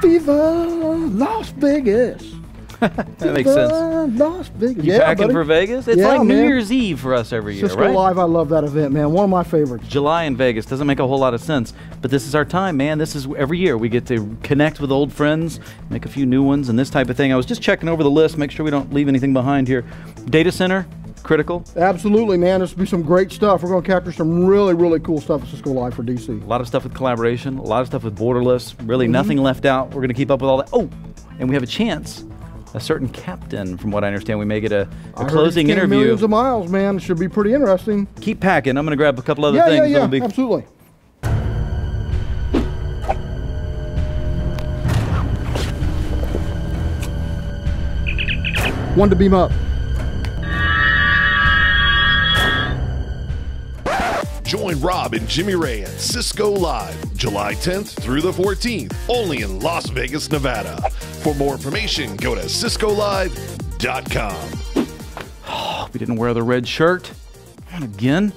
Viva Las Vegas. That makes sense. Las Vegas. You packing for Vegas? It's like New Year's Eve for us every year, Cisco right? Live, I love that event, man. One of my favorites. July in Vegas doesn't make a whole lot of sense, but this is our time, man. This is every year we get to connect with old friends, make a few new ones, and this type of thing. I was just checking over the list, make sure we don't leave anything behind here. Data center, critical. Absolutely, man. There's going to be some great stuff. We're going to capture some really, really cool stuff at Cisco Live for DC. A lot of stuff with collaboration, a lot of stuff with borderless, really nothing left out. We're going to keep up with all that. Oh, and we have a chance. A certain captain, from what I understand, we may get a closing interview. Millions of miles, man. It should be pretty interesting. Keep packing. I'm going to grab a couple other things. Yeah, absolutely. One to beam up. Join Rob and Jimmy Ray at Cisco Live, July 10th through the 14th, only in Las Vegas, Nevada. For more information, go to CiscoLive.com. Oh, we didn't wear the red shirt. Again.